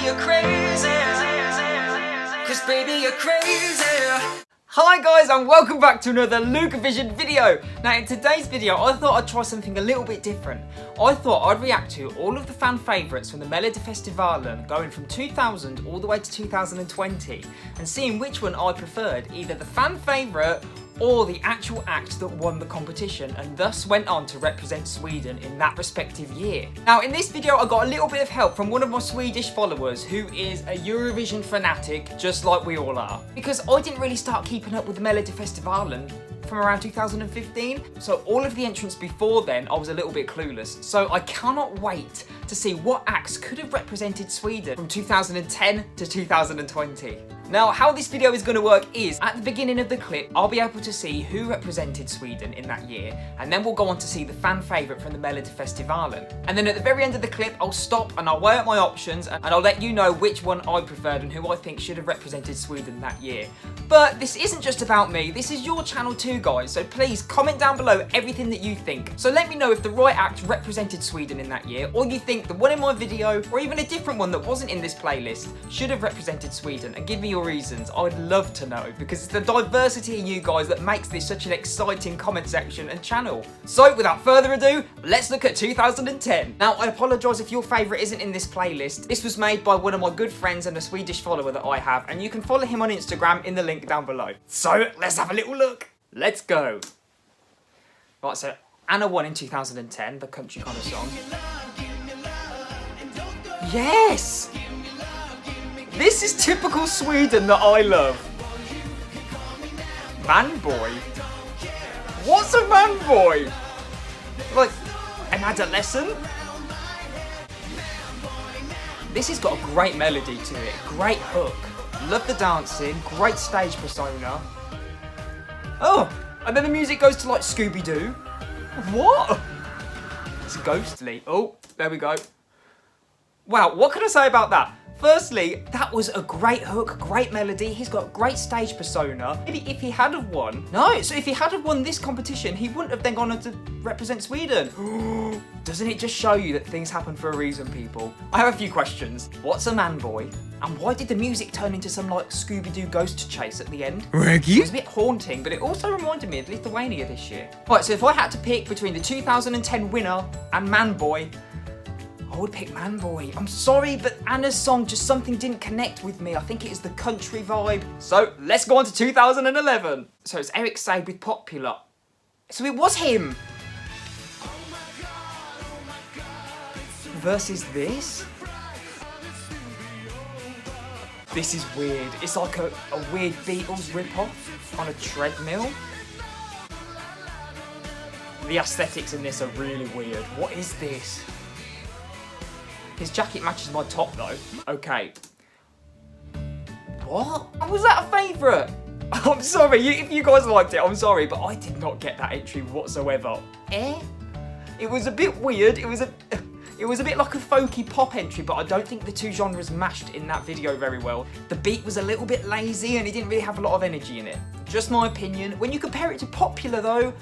you're crazy. Cause baby, you're crazy. Hi guys, and welcome back to another Lukeovision video. Now in today's video, I thought I'd try something a little bit different. I thought I'd react to all of the fan favourites from the Melodifestivalen going from 2000 all the way to 2020 and seeing which one I preferred, either the fan favourite or the actual act that won the competition and thus went on to represent Sweden in that respective year. Now in this video I got a little bit of help from one of my Swedish followers who is a Eurovision fanatic just like we all are. Because I didn't really start keeping up with the Melodifestivalen from around 2015, so all of the entrants before then I was a little bit clueless. So I cannot wait to see what acts could have represented Sweden from 2010 to 2020. Now, how this video is going to work is, at the beginning of the clip, I'll be able to see who represented Sweden in that year, and then we'll go on to see the fan favourite from the Melodifestivalen. And then at the very end of the clip, I'll stop and I'll weigh up my options, and I'll let you know which one I preferred and who I think should have represented Sweden that year. But this isn't just about me, this is your channel too, guys, so please comment down below everything that you think. So let me know if the right act represented Sweden in that year, or you think the one in my video, or even a different one that wasn't in this playlist, should have represented Sweden, and give me your reasons. I would love to know, because it's the diversity in you guys that makes this such an exciting comment section and channel. So without further ado, let's look at 2010. Now I apologise if your favourite isn't in this playlist. This was made by one of my good friends and a Swedish follower that I have, and you can follow him on Instagram in the link down below. So let's have a little look. Let's go. Right, so Anna won in 2010, the country kind of song. Yes! This is typical Sweden that I love. Man boy? What's a man boy? Like, an adolescent? This has got a great melody to it, great hook. Love the dancing, great stage persona. Oh, and then the music goes to like Scooby-Doo. What? It's ghostly. Oh, there we go. Wow, what can I say about that? Firstly, that was a great hook, great melody. He's got great stage persona. Maybe if he had have won, so if he had have won this competition, he wouldn't have then gone on to represent Sweden. Doesn't it just show you that things happen for a reason, people? I have a few questions. What's a man boy? And why did the music turn into some like Scooby-Doo ghost chase at the end? Reggie? It was a bit haunting, but it also reminded me of Lithuania this year. Right, so if I had to pick between the 2010 winner and Man Boy, I would pick Man Boy. I'm sorry, but Anna's song, just something didn't connect with me. I think it is the country vibe. So let's go on to 2011. So it's Eric Said with Popular. So it was him. Versus this? This is weird. It's like a weird Beatles rip-off on a treadmill. The aesthetics in this are really weird. What is this? His jacket matches my top though. Okay. What? How was that a favourite? I'm sorry, if you guys liked it, I'm sorry, but I did not get that entry whatsoever. It was a bit weird. It was a bit like a folky pop entry, but I don't think the two genres mashed in that video very well. The beat was a little bit lazy and it didn't really have a lot of energy in it. Just my opinion. When you compare it to Popular though,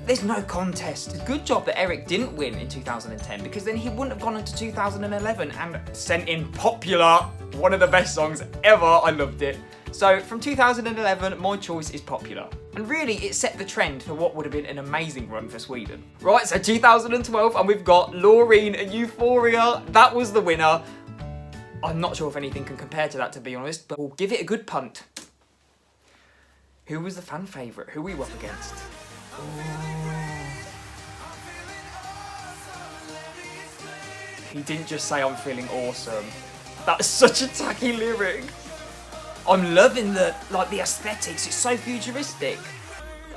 there's no contest. Good job that Eric didn't win in 2010, because then he wouldn't have gone into 2011 and sent in Popular, one of the best songs ever. I loved it. So from 2011, my choice is Popular. And really, it set the trend for what would have been an amazing run for Sweden. Right, so 2012, and we've got Loreen and Euphoria. That was the winner. I'm not sure if anything can compare to that, to be honest, but we'll give it a good punt. Who was the fan favourite? Who were we up against? He didn't just say I'm feeling awesome. That's such a tacky lyric. I'm loving the aesthetics. It's so futuristic.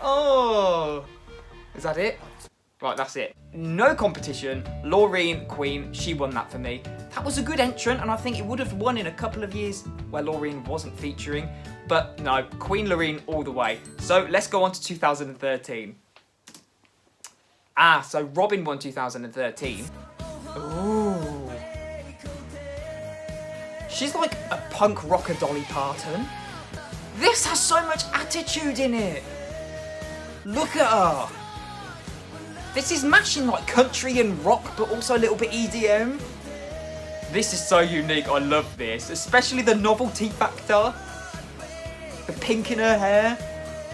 Oh, is that it? Right, that's it. No competition. Loreen Queen, she won that for me. That was a good entrant, and I think it would have won in a couple of years where Loreen wasn't featuring. But no, Queen Loreen all the way. So let's go on to 2013. So Robyn won 2013. Ooh. She's like a punk rocker Dolly Parton. This has so much attitude in it. Look at her. This is mashing like country and rock, but also a little bit EDM. This is so unique, I love this. Especially the novelty factor. The pink in her hair.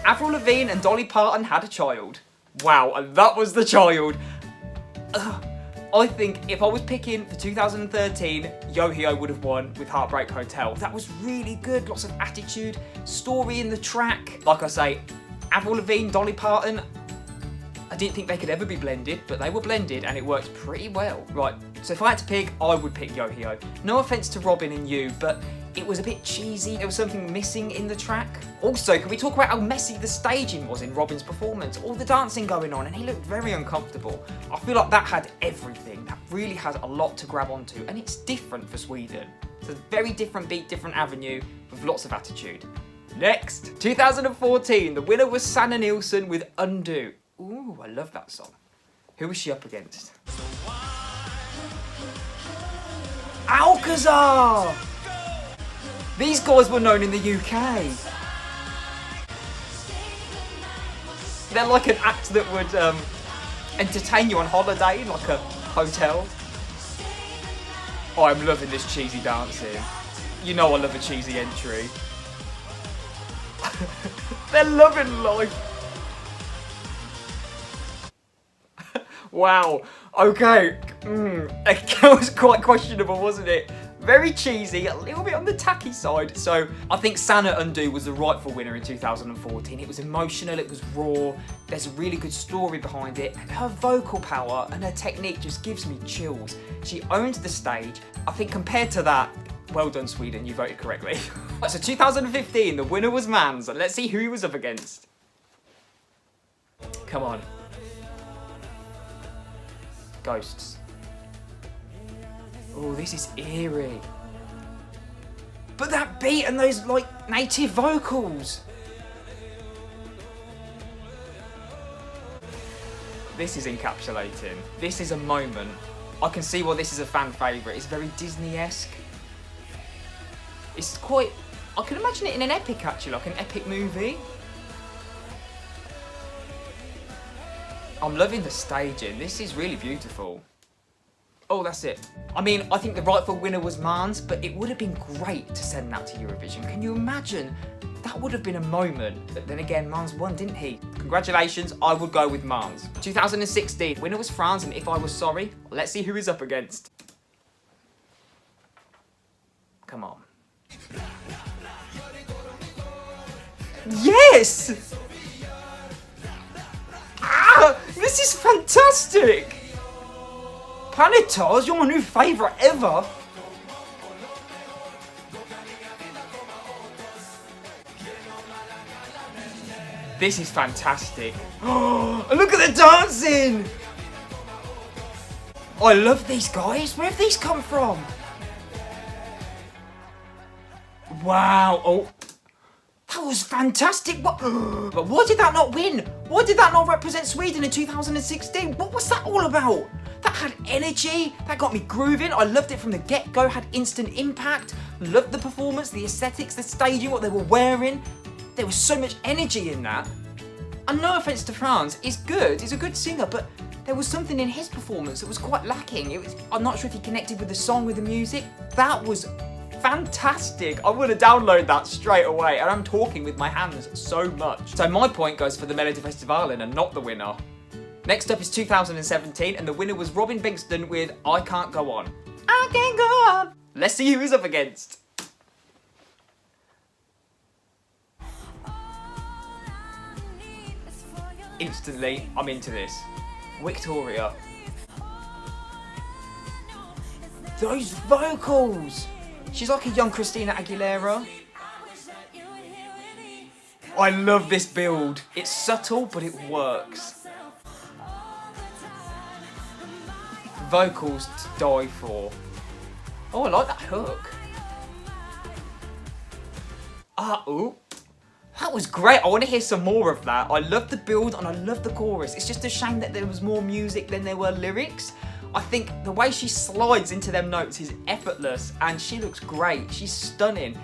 Avril Lavigne and Dolly Parton had a child. Wow, and that was the child. I think if I was picking for 2013, Yo-Yo would have won with Heartbreak Hotel. That was really good, lots of attitude, story in the track. Like I say, Avril Lavigne, Dolly Parton, I didn't think they could ever be blended, but they were blended and it worked pretty well. Right, so if I had to pick, I would pick Yo-Yo. No offense to Robyn and you, but it was a bit cheesy. There was something missing in the track. Also, can we talk about how messy the staging was in Robyn's performance? All the dancing going on, and he looked very uncomfortable. I feel like that had everything. That really has a lot to grab onto, and it's different for Sweden. It's a very different beat, different avenue, with lots of attitude. Next, 2014, the winner was Sanna Nielsen with Undo. Ooh, I love that song. Who was she up against? Alcazar! These guys were known in the UK. They're like an act that would entertain you on holiday, like a hotel. Oh, I'm loving this cheesy dancing. You know I love a cheesy entry. They're loving life. Wow, okay. That was quite questionable, wasn't it? Very cheesy, a little bit on the tacky side. So I think Sanna Undo was the rightful winner in 2014. It was emotional, it was raw, there's a really good story behind it, and her vocal power and her technique just gives me chills. She owned the stage. I think compared to that, well done Sweden, you voted correctly. So 2015, the winner was Mans. Let's see who he was up against. Come on. Ghosts. Oh, this is eerie. But that beat and those, like, native vocals. This is encapsulating. This is a moment. I can see why this is a fan favourite. It's very Disney-esque. It's quite... I can imagine it in an epic, actually, like an epic movie. I'm loving the staging. This is really beautiful. Oh, that's it. I mean, I think the rightful winner was Mans, but it would have been great to send that to Eurovision. Can you imagine? That would have been a moment. But then again, Mans won, didn't he? Congratulations, I would go with Mans. 2016, winner was France, and If I Was Sorry. Let's see who he's up against. Come on. Yes! Ah, this is fantastic! Planetar's your new favourite ever. This is fantastic. Oh, look at the dancing! I love these guys. Where have these come from? Wow. Oh, that was fantastic. What? But why did that not win? Why did that not represent Sweden in 2016? What was that all about? That had energy, that got me grooving. I loved it from the get-go, had instant impact. Loved the performance, the aesthetics, the staging, what they were wearing. There was so much energy in that. And no offense to Franz, he's good, he's a good singer, but there was something in his performance that was quite lacking. I'm not sure if he connected with the song, with the music. That was fantastic. I would have downloaded that straight away, and I'm talking with my hands so much. So my point goes for the Melodifestivalen and not the winner. Next up is 2017, and the winner was Robyn Bingston with I Can't Go On. I Can't Go On. Let's see who he's up against. Instantly, I'm into this. Victoria. Those vocals! She's like a young Christina Aguilera. I love this build. It's subtle, but it works. Vocals to die for. Oh, I like that hook. Ooh. That was great. I want to hear some more of that. I love the build and I love the chorus. It's just a shame that there was more music than there were lyrics. I think the way she slides into them notes is effortless and she looks great. She's stunning.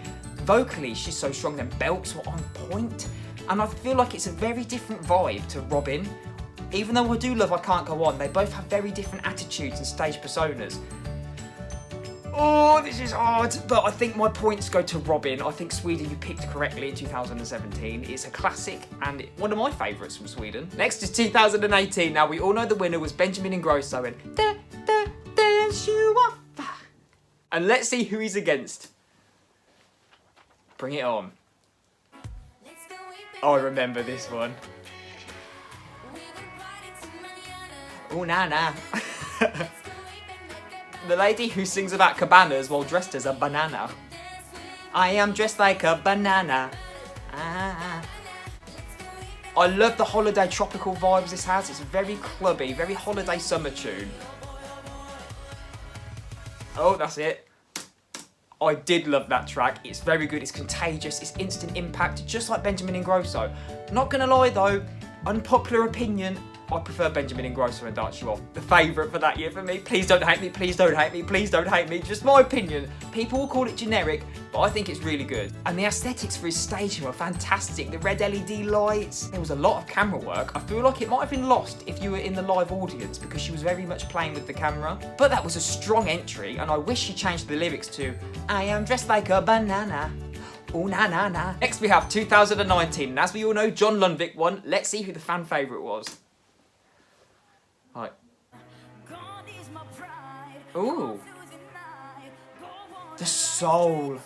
Vocally, she's so strong. Them belts were on point. And I feel like it's a very different vibe to Robyn. Even though I do love I Can't Go On, they both have very different attitudes and stage personas. Oh, this is hard. But I think my points go to Robyn. I think Sweden you picked correctly in 2017. It's a classic and one of my favourites from Sweden. Next is 2018. Now, we all know the winner was Benjamin Ingrosso and Dance You Off. And let's see who he's against. Bring it on. Oh, I remember this one. Oh, nah. The lady who sings about cabanas while dressed as a banana. I am dressed like a banana. Ah. I love the holiday tropical vibes this has. It's very clubby, very holiday summer tune. Oh, that's it. I did love that track. It's very good, it's contagious, it's instant impact, just like Benjamin Ingrosso. Not gonna lie though, unpopular opinion, I prefer Benjamin Ingrosso and Dance You Off. The favourite for that year for me. Please don't hate me, please don't hate me, please don't hate me. Just my opinion. People will call it generic, but I think it's really good. And the aesthetics for his staging were fantastic. The red LED lights. There was a lot of camera work. I feel like it might have been lost if you were in the live audience because she was very much playing with the camera. But that was a strong entry, and I wish she changed the lyrics to, I am dressed like a banana. Oh, na. Next we have 2019, and as we all know, John Lundvik won. Let's see who the fan favourite was. Right. Ooh. The Soul.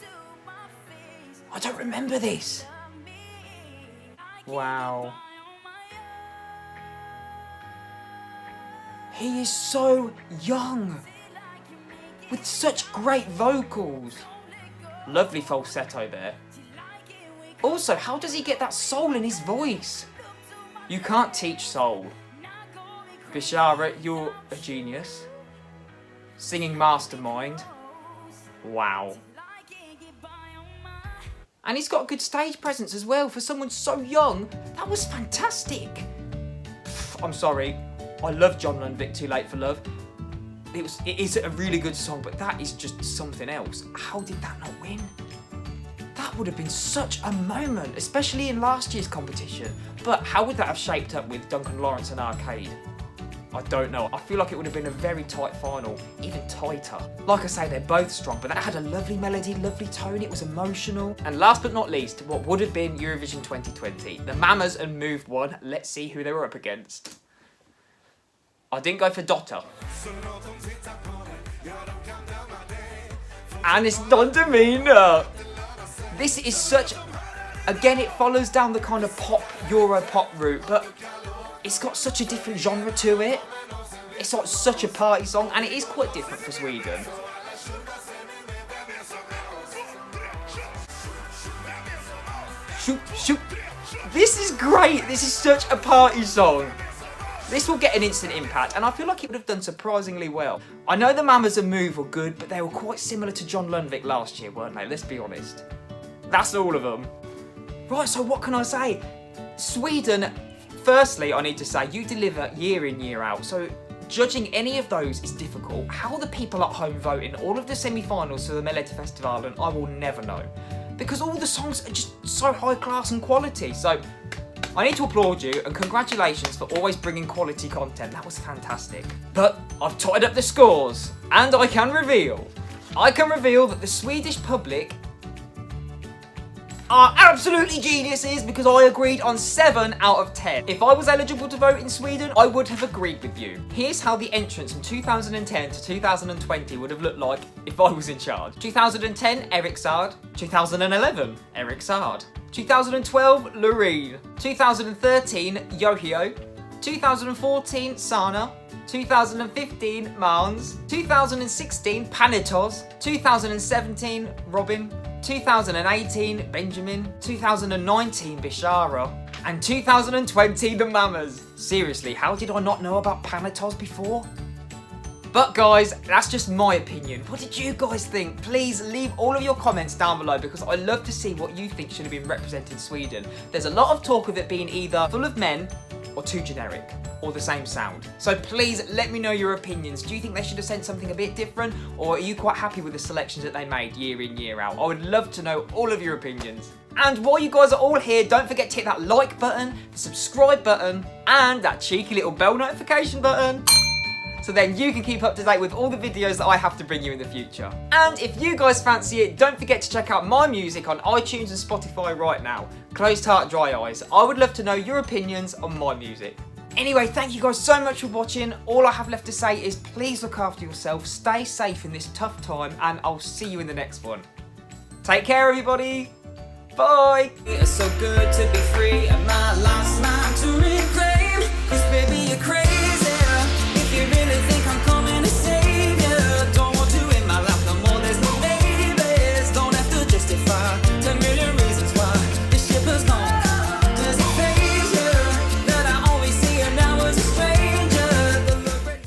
I don't remember this. Wow. He is so young. With such great vocals. Lovely falsetto there. Also, how does he get that soul in his voice? You can't teach soul. Bishara, you're a genius. Singing mastermind. Wow. And he's got a good stage presence as well. For someone so young, that was fantastic. I'm sorry. I love John Lundvik, Too Late for Love. It is a really good song, but that is just something else. How did that not win? That would have been such a moment, especially in last year's competition. But how would that have shaped up with Duncan Lawrence and Arcade? I don't know. I feel like it would have been a very tight final, even tighter. Like I say, they're both strong, but that had a lovely melody, lovely tone, it was emotional. And last but not least, what would have been Eurovision 2020. The Mamas and Move won. Let's see who they were up against. I didn't go for Dotter. And it's Thunderman. This is such... Again, it follows down the kind of pop, Euro pop route, but it's got such a different genre to it. It's like such a party song, and it is quite different for Sweden. Shoot, shoot. This is great. This is such a party song. This will get an instant impact, and I feel like it would have done surprisingly well. I know the Mamas and Move were good, but they were quite similar to John Lundvik last year, weren't they? Let's be honest. That's all of them. Right, so what can I say? Sweden, firstly, I need to say, you deliver year in, year out. So judging any of those is difficult. How the people at home vote in all of the semi-finals for the Melodifestivalen, I will never know. Because all the songs are just so high class and quality. So I need to applaud you and congratulations for always bringing quality content. That was fantastic. But I've totted up the scores and I can reveal that the Swedish public are absolutely geniuses because I agreed on 7 out of 10. If I was eligible to vote in Sweden, I would have agreed with you. Here's how the entrance from 2010 to 2020 would have looked like if I was in charge. 2010, Eric Saad. 2011, Eric Saad. 2012, Loreen. 2013, Yohio. 2014, Sana. 2015, Mans. 2016, Panitos. 2017, Robyn. 2018, Benjamin. 2019, Bishara. And 2020, the Mamas. Seriously, how did I not know about Panitos before? But guys, that's just my opinion. What did you guys think? Please leave all of your comments down below because I love to see what you think should have been represented Sweden. There's a lot of talk of it being either full of men or too generic or the same sound. So please let me know your opinions. Do you think they should have sent something a bit different or are you quite happy with the selections that they made year in, year out? I would love to know all of your opinions. And while you guys are all here, don't forget to hit that like button, the subscribe button, and that cheeky little bell notification button. so then you can keep up to date with all the videos that I have to bring you in the future. And if you guys fancy it, don't forget to check out my music on iTunes and Spotify right now. Closed Heart, Dry Eyes. I would love to know your opinions on my music. Anyway, thank you guys so much for watching. All I have left to say is please look after yourself, stay safe in this tough time, and I'll see you in the next one. Take care, everybody. Bye. It's so good to be free.